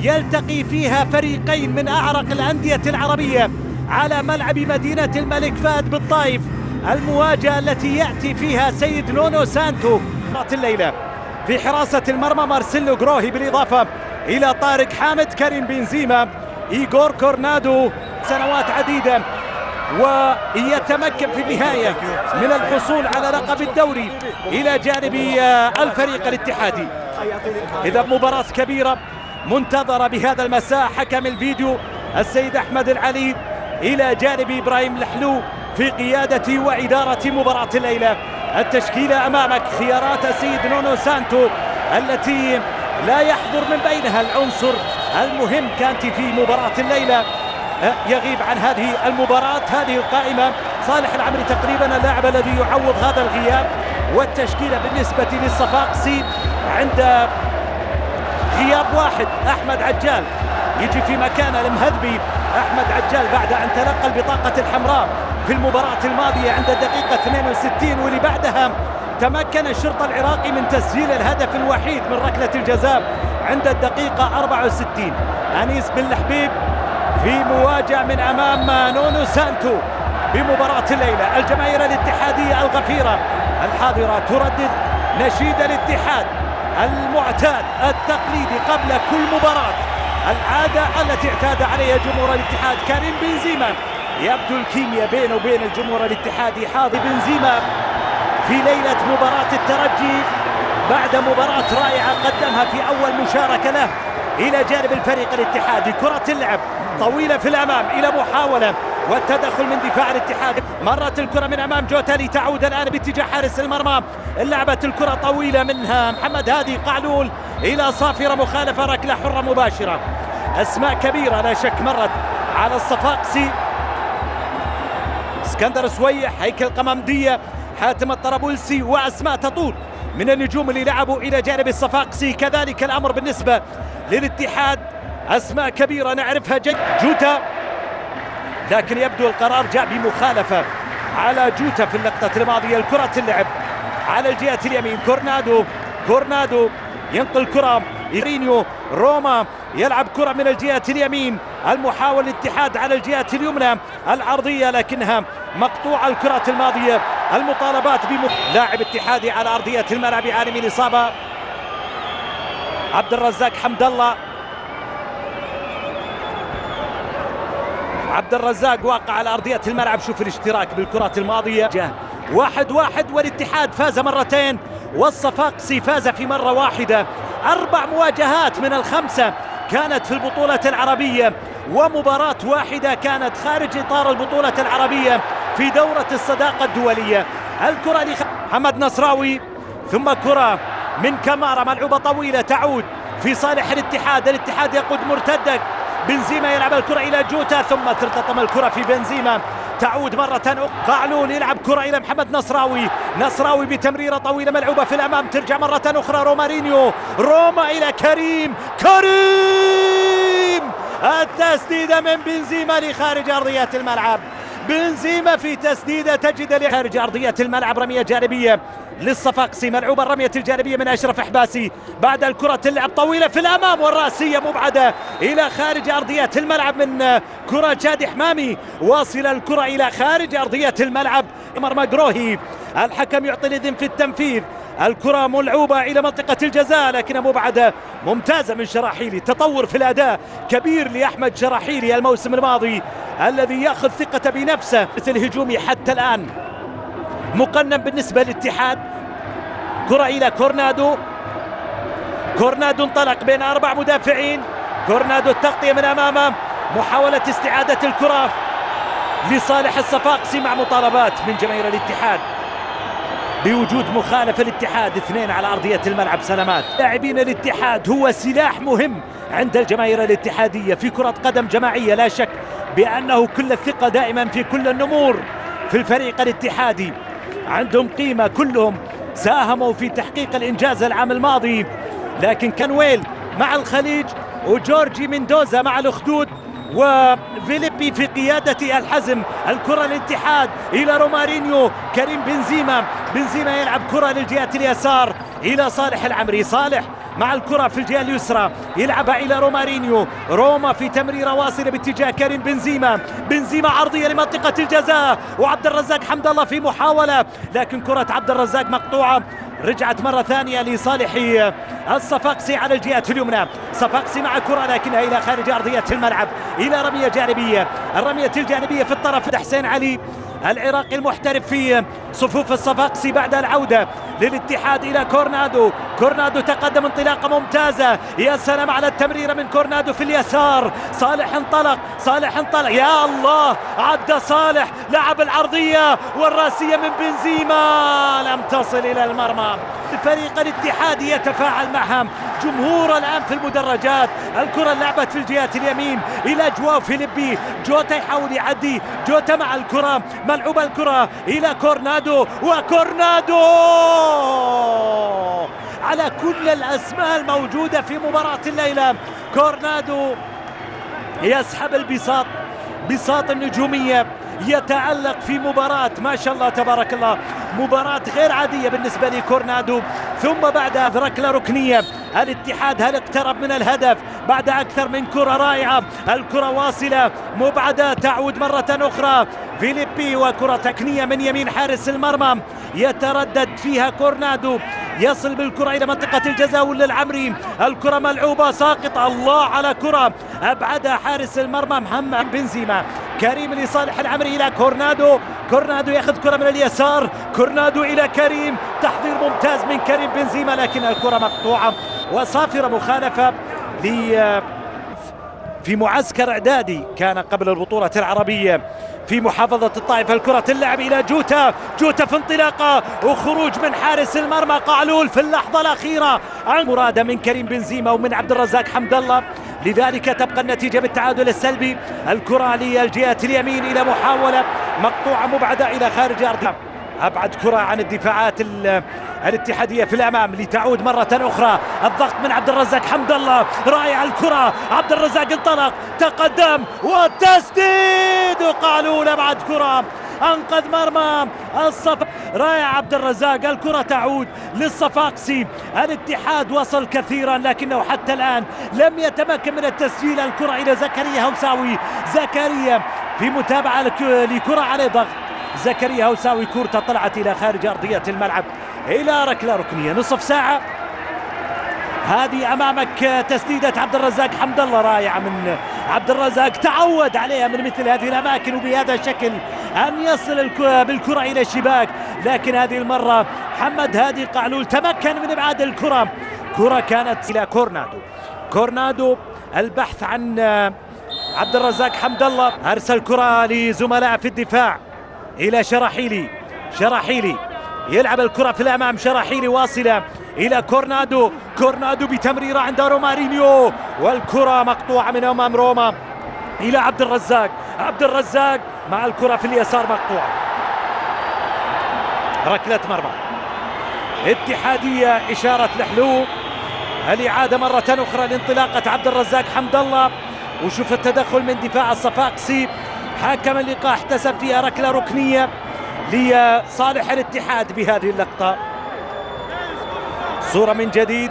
يلتقي فيها فريقين من أعرق الأندية العربية على ملعب مدينة الملك فهد بالطائف. المواجهة التي يأتي فيها سيد نونو سانتو الليلة في حراسة المرمى مارسيلو جروهي، بالإضافة إلى طارق حامد، كريم بنزيما، إيغور كورنادو، سنوات عديدة، ويتمكن في النهاية من الحصول على لقب الدوري إلى جانب الفريق الاتحادي. إذا مباراة كبيرة منتظرة بهذا المساء. حكم الفيديو السيد أحمد العلي إلى جانب إبراهيم الحلو في قيادة وإدارة مباراة الليلة. التشكيلة أمامك، خيارات السيد نونو سانتو التي لا يحضر من بينها العنصر المهم كانت في مباراة الليلة، يغيب عن هذه المباراة. هذه القائمة صالح العمري تقريبا اللاعب الذي يعوض هذا الغياب. والتشكيلة بالنسبة للصفاقسي عند غياب واحد، أحمد عجال يجي في مكان المهذبي. أحمد عجال بعد أن تلقى البطاقة الحمراء في المباراة الماضية عند الدقيقة 62، واللي بعدها تمكن الشرطة العراقي من تسجيل الهدف الوحيد من ركلة الجزاء عند الدقيقة 64. أنيس بن الحبيب في مواجهة من أمام نونو سانتو بمباراة الليلة. الجماهير الاتحادية الغفيرة الحاضرة تردد نشيد الاتحاد المعتاد التقليدي قبل كل مباراة، العادة التي اعتاد عليها جمهور الاتحاد. كريم بنزيما، يبدو الكيمياء بينه وبين الجمهور الاتحادي. حاضر بنزيما في ليلة مباراة الترجي بعد مباراة رائعة قدمها في أول مشاركة له إلى جانب الفريق الاتحادي. كرة اللعب طويلة في الأمام إلى محاولة والتدخل من دفاع الاتحاد. مرت الكرة من أمام جوتا لتعود الآن باتجاه حارس المرمى. لعبت الكرة طويلة منها محمد هادي قعلول إلى صافرة، مخالفة، ركلة حرة مباشرة. أسماء كبيرة لا شك مرت على الصفاقسي، اسكندر سويح، هيكل قمامدية، حاتم الطرابلسي، وأسماء تطول من النجوم اللي لعبوا إلى جانب الصفاقسي. كذلك الأمر بالنسبة للاتحاد، أسماء كبيرة نعرفها جوتا، لكن يبدو القرار جاء بمخالفة على جوتا في اللقطة الماضية. الكرة اللعب على الجهة اليمين، كورنادو ينقل كرة، إيرينيو، روما يلعب كرة من الجهة اليمين، المحاول الاتحاد على الجهة اليمنى العرضية لكنها مقطوعة. الكرة الماضية المطالبات لاعب اتحادي على أرضية الملعب يعاني من إصابة. عبد الرزاق حمد الله، عبد الرزاق واقع على أرضية الملعب. شوف الاشتراك بالكرات الماضية. 1-1 والاتحاد فاز مرتين والصفاقسي فاز في مرة واحدة. 4 مواجهات من ال5 كانت في البطولة العربية، ومباراة واحدة كانت خارج إطار البطولة العربية في دورة الصداقة الدولية. الكرة لمحمد نصراوي، ثم كرة من كمارة ملعوبة طويلة تعود في صالح الاتحاد. الاتحاد يقود مرتدة، بنزيما يلعب الكرة إلى جوتا، ثم ترتطم الكرة في بنزيما، تعود مرة أخرى. قعلول يلعب كرة إلى محمد نصراوي بتمريرة طويلة ملعوبة في الأمام، ترجع مرة أخرى رومارينيو، روما إلى كريم، التسديدة من بنزيما لخارج أرضية الملعب. بنزيما في تسديدة تجد خارج أرضية الملعب. رمية جانبية للصفاقسي، ملعوبة الرمية الجانبية من أشرف حباسي. بعد الكرة اللعب طويلة في الأمام والرأسية مبعدة إلى خارج أرضية الملعب من كرة شادي حمامي، واصل الكرة إلى خارج أرضية الملعب. مرمى جروهي، الحكم يعطي الإذن في التنفيذ. الكرة ملعوبة إلى منطقة الجزاء لكنها مبعدة، ممتازة من شراحيلي. تطور في الأداء كبير لأحمد شراحيلي الموسم الماضي الذي يأخذ ثقة بنفسه. مثل هجومي حتى الآن مقنن بالنسبة للاتحاد. كرة إلى كورنادو انطلق بين 4 مدافعين. كورنادو التغطية من أمامه، محاولة استعادة الكرة لصالح الصفاقسي مع مطالبات من جماهير الاتحاد بوجود مخالفة. الاتحاد 2 على أرضية الملعب. سلامات لاعبين الاتحاد هو سلاح مهم عند الجماهير الاتحادية في كرة قدم جماعية. لا شك بأنه كل الثقة دائما في كل النمور في الفريق الاتحادي، عندهم قيمة، كلهم ساهموا في تحقيق الإنجاز العام الماضي. لكن كانويل مع الخليج وجورجي ميندوزا مع الأخدود وفيليبي في قيادة الحزم. الكرة للاتحاد إلى رومارينيو، كريم بنزيما يلعب كرة للجهة اليسار إلى صالح العمري. صالح مع الكرة في الجهة اليسرى، يلعبها إلى رومارينيو. روما في تمريرة واصلة باتجاه كريم بنزيما. بنزيما عرضية لمنطقة الجزاء، وعبد الرزاق حمد الله في محاولة، لكن كرة عبد الرزاق مقطوعة. رجعت مرة ثانية لصالح الصفاقسي على الجهة اليمنى. صفاقسي مع كرة لكنها إلى خارج أرضية الملعب، إلى رمية جانبية. الرمية الجانبية في الطرف حسين علي العراقي المحترف في صفوف الصفاقسي بعد العودة للاتحاد إلى كورنادو. كورنادو تقدم انطلاقة ممتازة، يا سلام على التمريرة من كورنادو في اليسار. صالح انطلق، صالح انطلق، يا الله عدى صالح، لعب العرضية والراسية من بنزيما لم تصل إلى المرمى. الفريق الاتحادي يتفاعل معها، جمهور الآن في المدرجات. الكرة لعبت في الجهة اليمين إلى جواو فيليبي. جوتا يحاول يعدي، جوتا مع الكرة، ملعوبة الكرة إلى كورنادو، وكورنادو على كل الأسماء الموجودة في مباراة الليلة. كورنادو يسحب البساط، بساط النجومية، يتعلق في مباراة ما شاء الله تبارك الله، مباراة غير عادية بالنسبة لكورنادو. ثم بعد ركلة ركنية الاتحاد هل اقترب من الهدف بعد أكثر من كرة رائعة. الكرة واصلة مبعدة، تعود مرة أخرى فيليبي، وكرة تقنية من يمين حارس المرمى يتردد فيها كورنادو، يصل بالكرة إلى منطقة الجزاء للعمري. الكرة ملعوبة ساقطة، الله على كرة أبعدها حارس المرمى محمد بنزيما. كريم لصالح العمري إلى كورنادو. كورنادو يأخذ كرة من اليسار، كورنادو إلى كريم، تحضير ممتاز من كريم بنزيما، لكن الكرة مقطوعة وصافرة. مخالفة في معسكر إعدادي كان قبل البطولة العربية في محافظة الطائف. الكرة تلعب إلى جوتا، جوتا في انطلاقة وخروج من حارس المرمى قعلول في اللحظة الأخيرة عن مرادة من كريم بنزيما ومن عبد الرزاق حمد الله، لذلك تبقى النتيجة بالتعادل السلبي. الكرة للجهة اليمين إلى محاولة مقطوعة مبعدة إلى خارج أرض. أبعد كرة عن الدفاعات الاتحادية في الأمام لتعود مرة أخرى. الضغط من عبد الرزاق حمد الله، رائع الكرة، عبد الرزاق انطلق، تقدم والتسديد، وقالوا أبعد كرة أنقذ مرمى الصف. رائع عبد الرزاق، الكرة تعود للصفاقسي. الاتحاد وصل كثيرا لكنه حتى الآن لم يتمكن من التسجيل. الكرة إلى زكريا هوساوي، زكريا في متابعة لكرة عليه ضغط. زكريا هوساوي، كورته طلعت إلى خارج أرضية الملعب إلى ركلة ركنية. نصف ساعة هذه أمامك، تسديدة عبد الرزاق حمد الله رائعة من عبد الرزاق، تعود عليها من مثل هذه الأماكن وبهذا الشكل أن يصل بالكرة إلى الشباك، لكن هذه المرة محمد هادي قعلول تمكن من إبعاد الكرة. كرة كانت إلى كورنادو. كورنادو البحث عن عبد الرزاق حمد الله، أرسل كرة لزملاء في الدفاع إلى شراحيلي. شراحيلي يلعب الكرة في الأمام، شراحيلي واصلة إلى كورنادو. كورنادو بتمريرة عند رومارينيو، والكرة مقطوعة من أمام روما إلى عبد الرزاق. عبد الرزاق مع الكرة في اليسار مقطوعة. ركلة مرمى اتحادية، إشارة لحلو. الإعادة مرة أخرى لانطلاقة عبد الرزاق حمد الله، وشوف التدخل من دفاع الصفاقسي. حكم اللقاء احتسب فيها ركلة ركنية لصالح الاتحاد بهذه اللقطة. صورة من جديد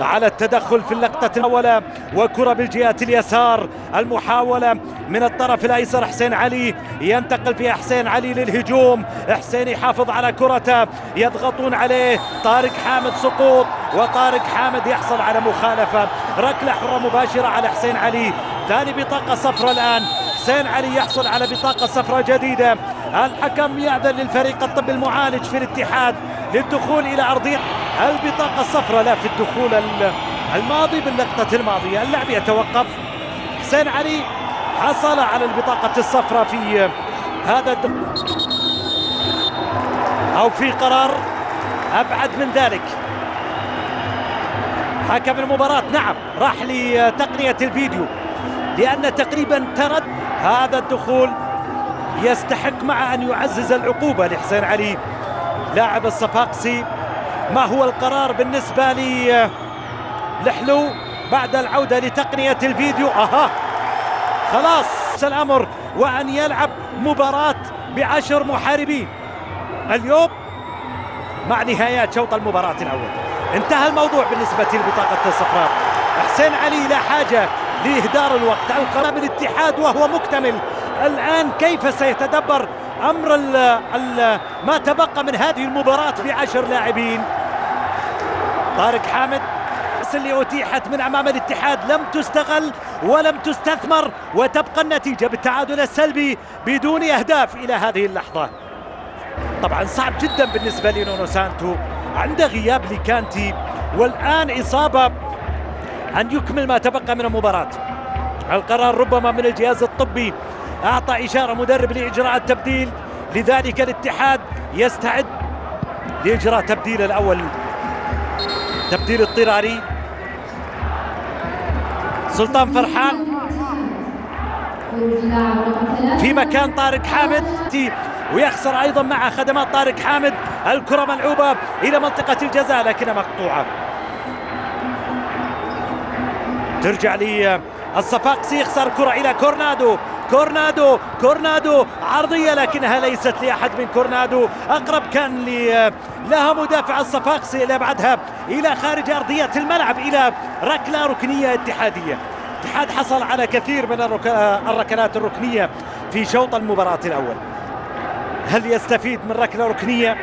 على التدخل في اللقطة الأولى، وكرة بالجهة اليسار. المحاولة من الطرف الأيسر، حسين علي ينتقل فيها حسين علي للهجوم. حسين يحافظ على كرته، يضغطون عليه. طارق حامد سقوط، وطارق حامد يحصل على مخالفة. ركلة حرة مباشرة على حسين علي. ثاني بطاقة صفراء الآن، حسين علي يحصل على بطاقة صفراء جديدة. الحكم يأذن للفريق الطبي المعالج في الاتحاد للدخول إلى أرضية البطاقة الصفراء، لا في الدخول الماضي باللقطة الماضية. اللعب يتوقف. حسين علي حصل على البطاقة الصفراء في هذا أو في قرار أبعد من ذلك. حكم المباراة نعم راح لتقنية الفيديو، لأن تقريبا ترد هذا الدخول يستحق مع أن يعزز العقوبة لحسين علي لاعب الصفاقسي. ما هو القرار بالنسبة لحلو بعد العودة لتقنية الفيديو؟ خلاص الأمر، وأن يلعب مباراة ب10 محاربين اليوم مع نهايات شوط المباراة الأول. انتهى الموضوع بالنسبة لبطاقة الصفراء. حسين علي لا حاجة لإهدار الوقت. القرار بالاتحاد وهو مكتمل. الآن كيف سيتدبر أمر ما تبقى من هذه المباراة ب10 لاعبين؟ طارق حامد اللي أتيحت من أمام الاتحاد لم تستغل ولم تستثمر، وتبقى النتيجة بالتعادل السلبي بدون أهداف إلى هذه اللحظة. طبعا صعب جدا بالنسبة لنونو سانتو عند غياب لكانتي، والآن إصابة أن يكمل ما تبقى من المباراة. القرار ربما من الجهاز الطبي، أعطى إشارة مدرب لإجراء التبديل، لذلك الاتحاد يستعد لإجراء تبديل الأول، تبديل اضطراري. سلطان فرحان في مكان طارق حامد، ويخسر أيضا مع خدمات طارق حامد. الكرة ملعوبة إلى منطقة الجزاء لكنها مقطوعة. ترجع للصفاقسي، يخسر كرة إلى كورنادو. كورنادو عرضية لكنها ليست لأحد من كورنادو. أقرب كان لها مدافع الصفاقسي اللي بعدها إلى خارج أرضية الملعب إلى ركلة ركنية اتحادية. الاتحاد حصل على كثير من الركلات الركنية في شوط المباراة الأول. هل يستفيد من ركلة ركنية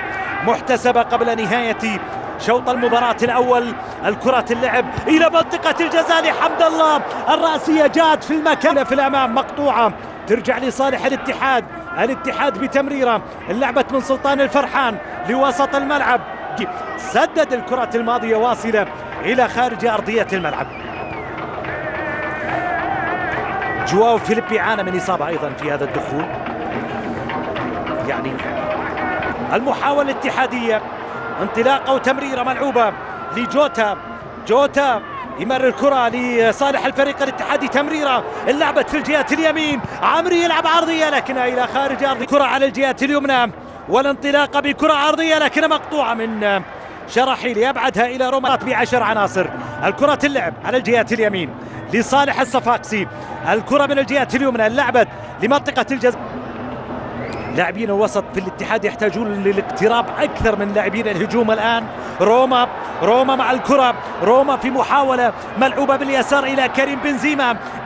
محتسبة قبل نهاية شوط المباراة الأول؟ الكرة اللعب إلى منطقة الجزاء لحمد الله، الرأسية جاءت في المكان في الأمام مقطوعة. ترجع لصالح الاتحاد بتمريرة لعبت من سلطان الفرحان لوسط الملعب، سدد الكرة الماضية واصلة إلى خارج أرضية الملعب. جواو فيليبي عانى من إصابة أيضا في هذا الدخول. يعني المحاولة الاتحادية، انطلاقة وتمريرة ملعوبة لجوتا يمرر الكرة لصالح الفريق الاتحادي. تمريرة لعبت في الجهة اليمين، عمري يلعب عرضية لكنها إلى خارج أرضية. كرة على الجهة اليمنى والانطلاقة بكرة عرضية لكنها مقطوعة من شرحيل، يبعدها إلى روما ب10 عناصر. الكرة اللعب على الجهة اليمين لصالح الصفاقسي، الكرة من الجهة اليمنى لعبت لمنطقة الجزاء. لاعبين الوسط في الاتحاد يحتاجون للاقتراب أكثر من لاعبين الهجوم الآن. روما مع الكرة، روما في محاولة ملعوبة باليسار إلى كريم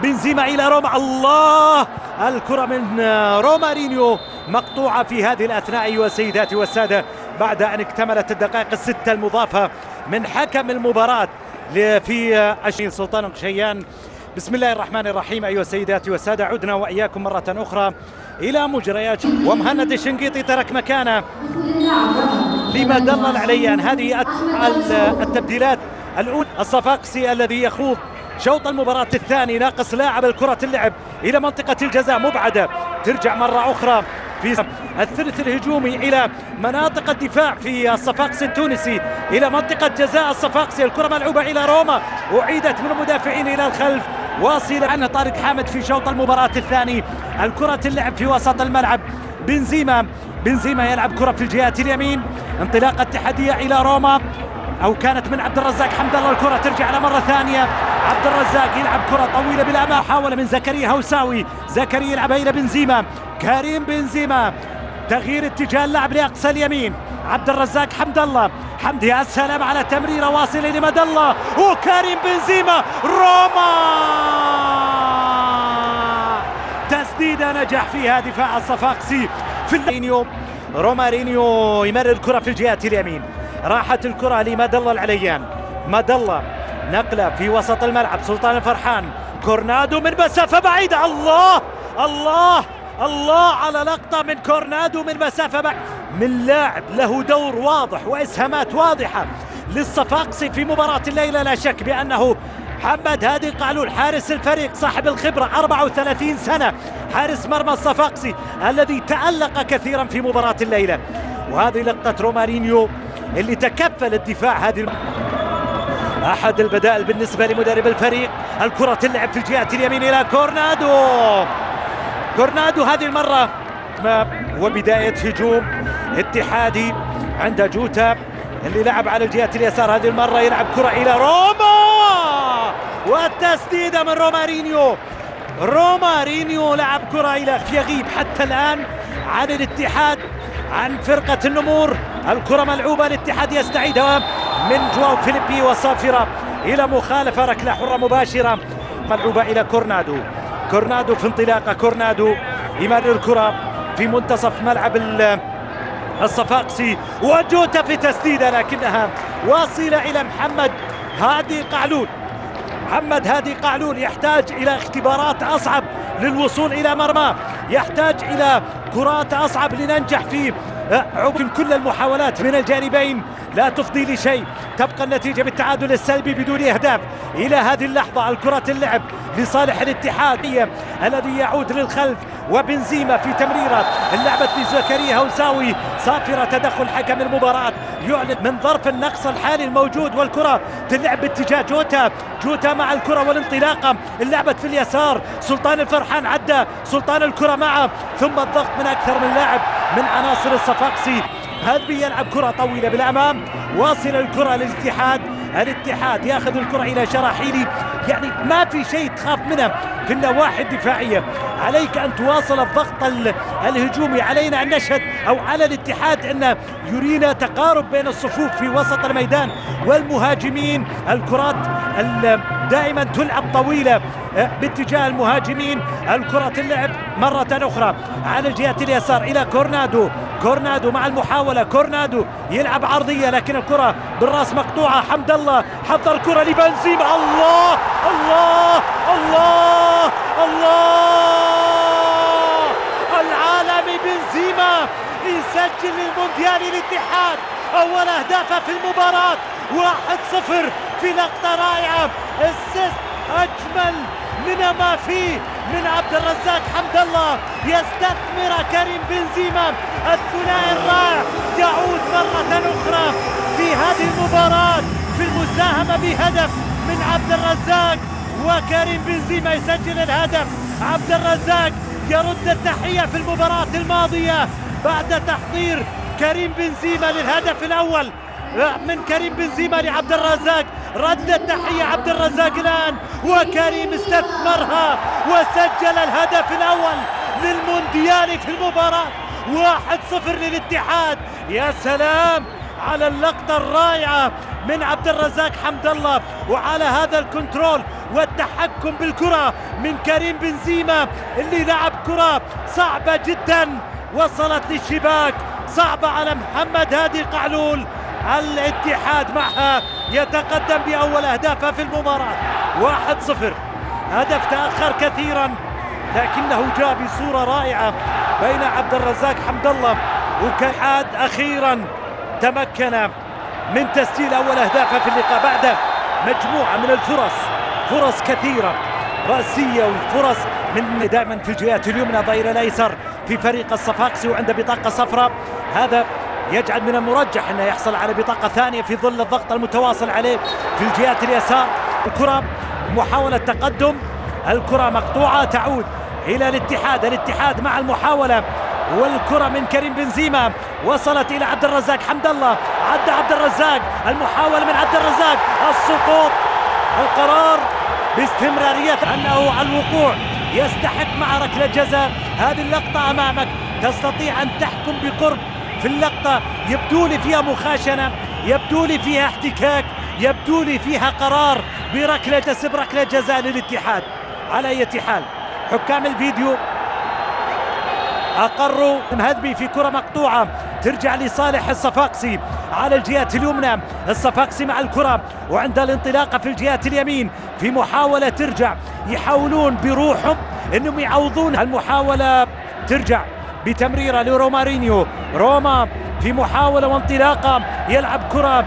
بنزيما إلى روما. الله، الكرة من رومارينيو مقطوعة في هذه الأثناء أيها السيدات والسادة، بعد أن اكتملت الدقائق الستة المضافة من حكم المباراة في 20 سلطان قشيان. بسم الله الرحمن الرحيم. أيها السيدات والسادة، عدنا وإياكم مرة أخرى إلى مجريات، ومهند الشنقيطي ترك مكانه لما دل العليان. هذه التبديلات الأولى. الصفاقسي الذي يخوض شوط المباراة الثاني ناقص لاعب. الكرة اللعب إلى منطقة الجزاء مبعدة، ترجع مرة أخرى في الثلث الهجومي إلى مناطق الدفاع في الصفاقسي التونسي إلى منطقة جزاء الصفاقسي. الكرة ملعوبة إلى روما، أعيدت من المدافعين إلى الخلف، واصلة عنه طارق حامد في شوط المباراة الثاني. الكرة اللعب في وسط الملعب، بنزيما يلعب كرة في الجهة اليمين، انطلاقة اتحادية إلى روما، أو كانت من عبد الرزاق حمد الله. الكرة ترجع لمرة ثانية، عبد الرزاق يلعب كرة طويلة بالأمام، محاولة من زكريا هوساوي، زكريا يلعبها إلى بنزيما، كريم بنزيما، تغيير اتجاه اللعب لأقصى اليمين، عبد الرزاق حمد الله، حمدي السلام على تمريرة واصلة لمد الله، وكريم بنزيما. روما تسديدة نجح فيها دفاع الصفاقسي في رومارينيو يمرر الكرة في الجهة اليمين، راحت الكرة لمد الله العليان، مد الله نقلة في وسط الملعب، سلطان الفرحان، كورنادو من مسافة بعيدة. الله على لقطة من كورنادو من مسافة بعيدة، من لاعب له دور واضح وإسهامات واضحة للصفاقسي في مباراة الليلة. لا شك بأنه محمد هادي قعلول حارس الفريق صاحب الخبرة، 34 سنة، حارس مرمى الصفاقسي الذي تألق كثيرا في مباراة الليلة. وهذه لقطة رومارينيو اللي تكفل الدفاع، هذه أحد البدائل بالنسبة لمدرب الفريق. الكرة تلعب في الجهة اليمين إلى كورنادو هذه المرة، وبداية هجوم اتحادي عند جوتا اللي لعب على الجهة اليسار. هذه المرة يلعب كرة إلى روما، والتسديدة من رومارينيو لعب كرة إلى يغيب حتى الآن عن الاتحاد، عن فرقة النمور. الكرة ملعوبة، الاتحاد يستعيدها من جواو فيليبي وصافرة إلى مخالفة ركلة حرة مباشرة ملعوبة إلى كورنادو. كورنادو في انطلاقة، كورنادو يمرر الكرة في منتصف ملعب الصفاقسي، وجوتا في تسديدة لكنها واصلة إلى محمد هادي قعلول. محمد هادي قعلول يحتاج إلى اختبارات أصعب للوصول إلى مرماه، يحتاج إلى كرات أصعب لننجح في عبر كل المحاولات من الجانبين لا تفضي لشيء. تبقى النتيجة بالتعادل السلبي بدون أهداف إلى هذه اللحظة. الكرة اللعب لصالح الاتحاد الذي يعود للخلف، وبنزيما في تمريرة اللعبة لزكريا هوساوي. صافرة تدخل حكم المباراة يعلن من ظرف النقص الحالي الموجود، والكرة تلعب باتجاه جوتا. جوتا مع الكرة والانطلاقة، اللعبة في اليسار. سلطان الفرحان عدى، سلطان الكرة معه، ثم الضغط من أكثر من لاعب من عناصر الصفاقسي. هذبي يلعب كرة طويلة بالأمام، واصل الكرة للاتحاد. الاتحاد ياخذ الكرة إلى شراحيلي، يعني ما في شيء تخاف منه في النواحي الدفاعية. عليك أن تواصل الضغط الهجومي، علينا أن نشهد أو على الاتحاد أن يرينا تقارب بين الصفوف في وسط الميدان والمهاجمين. الكرات دائما تلعب طويلة باتجاه المهاجمين. الكرة اللعب مرة أخرى على الجهة اليسار إلى كورنادو. كورنادو مع المحاولة، كورنادو يلعب عرضية لكن الكرة بالراس مقطوعة. حمد الله حضر الكرة لبنزيما. الله الله الله الله، العالمي بنزيما يسجل للمونديال الاتحاد أول أهدافه في المباراة. 1-0 في لقطة رائعة، اسيست أجمل من ما فيه من عبد الرزاق حمد الله. يستثمر كريم بنزيما الثنائي الرائع، يعود مرة أخرى في هذه المباراة في المساهمة بهدف من عبد الرزاق، وكريم بنزيما يسجل الهدف. عبد الرزاق يرد التحية في المباراة الماضية بعد تحضير كريم بنزيما للهدف الأول من كريم بنزيما لعبد الرزاق. رد التحية عبد الرزاق الآن، وكريم استثمرها وسجل الهدف الأول للمونديال في المباراة. 1-0 للاتحاد. يا سلام على اللقطة الرائعة من عبد الرزاق حمد الله، وعلى هذا الكنترول والتحكم بالكرة من كريم بنزيما اللي لعب كرة صعبة جدا وصلت للشباك، صعبة على محمد هادي قعلول. الاتحاد معها يتقدم بأول أهدافه في المباراة 1-0. هدف تأخر كثيرا لكنه جاء بصورة رائعة بين عبد الرزاق حمد الله وكالحاد. أخيرا تمكن من تسجيل أول أهدافه في اللقاء بعد مجموعة من فرص كثيرة رأسية، وفرص من دائما في الجهات اليمنى ظهير الأيسر في فريق الصفاقسي وعنده بطاقة صفراء. هذا يجعل من المرجح أنه يحصل على بطاقة ثانية في ظل الضغط المتواصل عليه في الجهات اليسار. الكرة محاولة تقدم، الكرة مقطوعة تعود إلى الاتحاد مع المحاولة، والكرة من كريم بنزيما وصلت إلى عبد الرزاق حمد الله. عدى عبد الرزاق، المحاولة من عبد الرزاق، السقوط، القرار باستمرارية أنه على الوقوع يستحق مع ركلة جزاء. هذه اللقطة أمامك تستطيع أن تحكم بقرب في اللقطة. يبدو لي فيها مخاشنة، يبدو لي فيها احتكاك، يبدو لي فيها قرار بركلة جزاء للاتحاد. على أي حال حكام الفيديو أقروا هذبي في كرة مقطوعة ترجع لصالح الصفاقسي على الجهات اليمنى. الصفاقسي مع الكرة وعند الانطلاقة في الجهات اليمين في محاولة ترجع، يحاولون بروحهم انهم يعوضون المحاولة. ترجع بتمريرة لرومارينيو، روما في محاولة وانطلاقة يلعب كرة،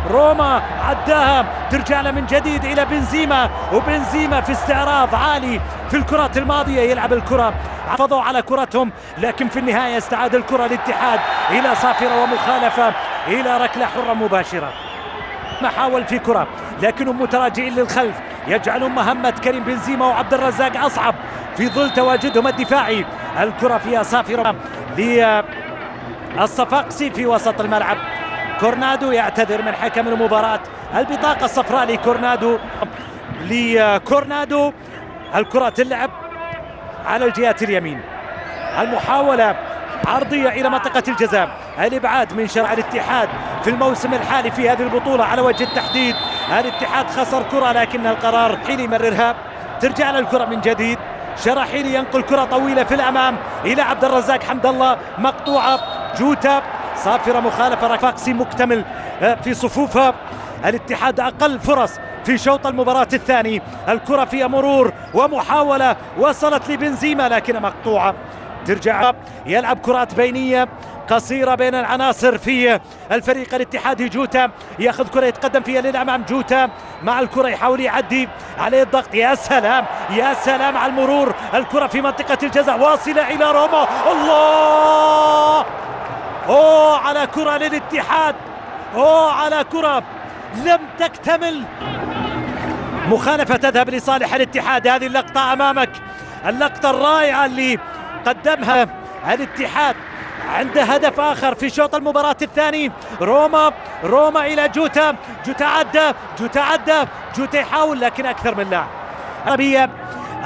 روما عداها، ترجع له من جديد إلى بنزيما، وبنزيما في استعراض عالي في الكرات الماضية يلعب الكرة، حافظوا على كرتهم لكن في النهاية استعاد الكرة الاتحاد إلى صافرة ومخالفة إلى ركلة حرة مباشرة. محاول في كرة لكنهم متراجعين للخلف، يجعلون مهمة كريم بنزيما وعبد الرزاق أصعب في ظل تواجدهم الدفاعي. الكرة فيها صافرة للصفاقسي في وسط الملعب. كورنادو يعتذر من حكم المباراة، البطاقة الصفراء لكورنادو. الكرة تلعب على الجهات اليمين، المحاولة عرضية إلى منطقة الجزاء، الإبعاد من شرع الاتحاد في الموسم الحالي في هذه البطولة على وجه التحديد. الاتحاد خسر كرة لكن القرار حين يمررها، ترجع للكرة من جديد. شراحيلي ينقل كرة طويلة في الأمام إلى عبد الرزاق حمد الله، مقطوعة. جوتا صافرة مخالفة. رفاقسي مكتمل في صفوفها. الاتحاد أقل فرص في شوط المباراة الثاني. الكرة فيها مرور ومحاولة وصلت لبنزيما لكن مقطوعة. ترجع يلعب كرات بينية قصيرة بين العناصر في الفريق الاتحادي. جوتا ياخذ كرة يتقدم فيها للأمام. جوتا مع الكرة يحاول يعدي عليه الضغط. يا سلام يا سلام على المرور. الكرة في منطقة الجزاء واصلة إلى روما. الله أوه على كرة للاتحاد. أوه على كرة لم تكتمل. مخالفة تذهب لصالح الاتحاد. هذه اللقطة أمامك، اللقطة الرائعة اللي قدمها الاتحاد عند هدف آخر في شوط المباراة الثاني. روما إلى جوتا. جوتا عدى. جوتا يحاول لكن أكثر من لاعب. عربية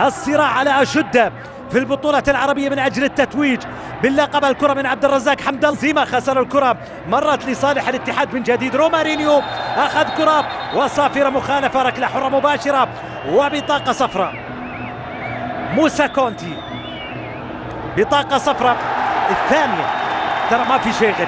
الصراع على أشده في البطولة العربية من أجل التتويج باللقب. الكرة من عبد الرزاق حمد الله. زيما خسر الكرة، مرت لصالح الاتحاد من جديد. رومارينيو أخذ كرة وصافرة مخالفة، ركلة حرة مباشرة وبطاقة صفراء. موسى كونتي بطاقة صفراء الثانية. ترى ما في شيء غريب،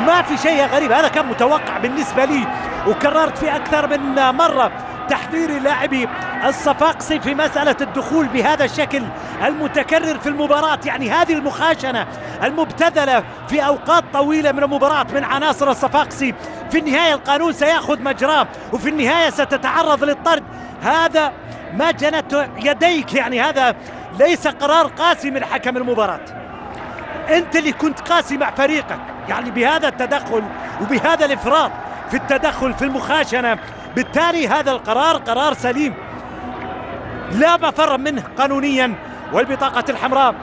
ما في شيء غريب، هذا كان متوقع بالنسبة لي، وكررت في أكثر من مرة تحذير لاعبي الصفاقسي في مسألة الدخول بهذا الشكل المتكرر في المباراة. يعني هذه المخاشنة المبتذلة في أوقات طويلة من المباراة من عناصر الصفاقسي، في النهاية القانون سيأخذ مجراه وفي النهاية ستتعرض للطرد. هذا ما جنت يديك، يعني هذا ليس قرار قاسي من حكم المباراة، أنت اللي كنت قاسي مع فريقك. يعني بهذا التدخل وبهذا الإفراط في التدخل في المخاشنة، بالتالي هذا القرار قرار سليم لا مفر منه قانونيا. والبطاقة الحمراء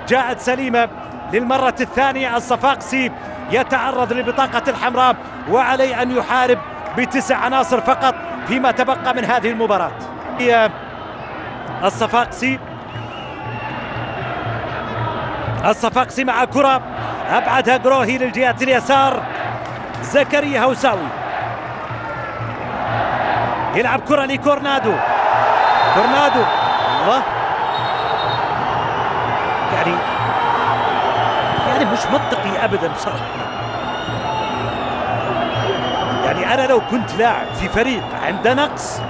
جاءت سليمة للمرة الثانية. الصفاقسي يتعرض للبطاقة الحمراء وعليه أن يحارب ب9 عناصر فقط فيما تبقى من هذه المباراة. الصفاقسي مع كرة أبعدها جروهي للجهة اليسار. زكريا هوساوي يلعب كرة لكورنادو. الله، يعني مش منطقي أبدا بصراحة. يعني أنا لو كنت لاعب في فريق عنده نقص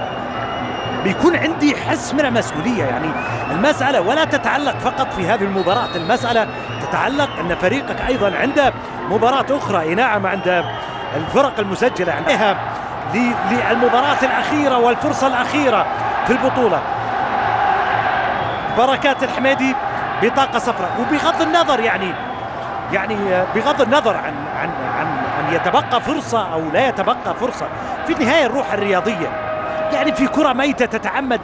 بيكون عندي حس من المسؤولية. يعني المسألة ولا تتعلق فقط في هذه المباراة، المسألة تتعلق أن فريقك أيضا عنده مباراة أخرى. نعم عند الفرق المسجلة عندها للمباراة الأخيرة والفرصة الأخيرة في البطولة. بركات الحميدي بطاقة صفراء، وبغض النظر يعني بغض النظر عن أن يتبقى فرصة أو لا يتبقى فرصة، في النهاية الروح الرياضية. يعني في كرة ميتة تتعمد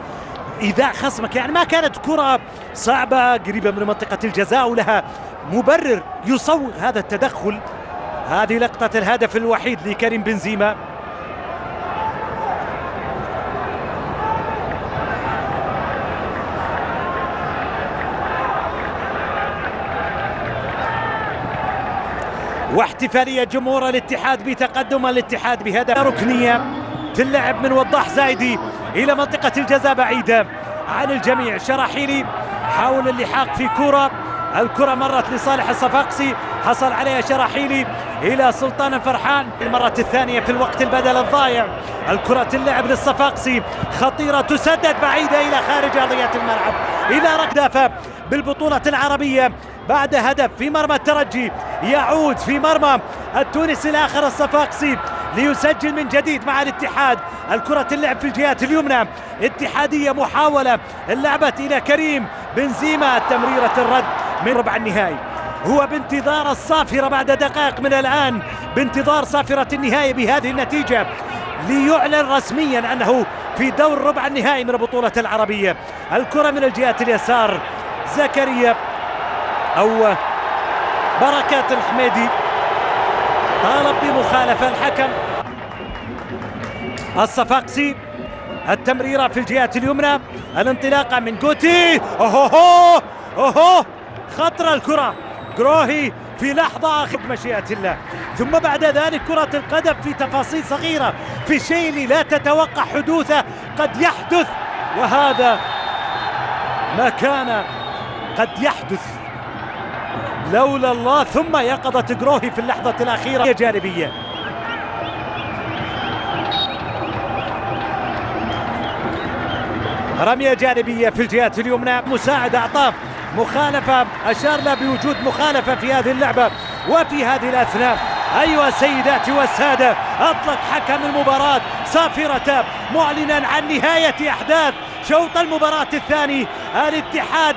إيذاء خصمك، يعني ما كانت كرة صعبة قريبة من منطقة الجزاء ولها مبرر يصوغ هذا التدخل. هذه لقطة الهدف الوحيد لكريم بنزيما. واحتفالية جمهور الاتحاد بتقدم الاتحاد بهدف. ركنية تلعب من وضاح زايدي إلى منطقة الجزاء بعيدة عن الجميع. شراحيلي حاول اللحاق في كرة، الكرة مرت لصالح الصفاقسي، حصل عليها شراحيلي إلى سلطان فرحان المرة الثانية في الوقت البدل الضايع. الكرة تلعب للصفاقسي، خطيرة تسدد بعيدة إلى خارج أرضية الملعب، إلى ركضة بالبطولة العربية بعد هدف في مرمى الترجي، يعود في مرمى التونسي الآخر الصفاقسي ليسجل من جديد مع الاتحاد. الكرة تلعب في الجهات اليمنى، اتحادية محاولة اللعبة إلى كريم بنزيما، تمريرة الرد من ربع النهائي. هو بانتظار الصافرة بعد دقائق من الآن، بانتظار صافرة النهائي بهذه النتيجة ليعلن رسميا أنه في دور ربع النهائي من البطولة العربية. الكرة من الجهة اليسار، زكريا أو بركات الحميدي طالب بمخالفة الحكم. الصفاقسي التمريرة في الجهات اليمنى، الانطلاقة من جوتي. أوهو خطر الكرة، جروهي في لحظة آخر مشيئة الله. ثم بعد ذلك كرة القدم في تفاصيل صغيرة، في شيء لا تتوقع حدوثه قد يحدث، وهذا ما كان قد يحدث لولا الله. ثم يقظة جروهي في اللحظة الأخيرة جانبية. رمية جانبية في الجهة اليمنى، مساعد أعطاه مخالفة، أشار له بوجود مخالفة في هذه اللعبة. وفي هذه الأثناء أيها السيدات والسادة أطلق حكم المباراة صافرة معلنا عن نهاية أحداث شوط المباراة الثاني. الاتحاد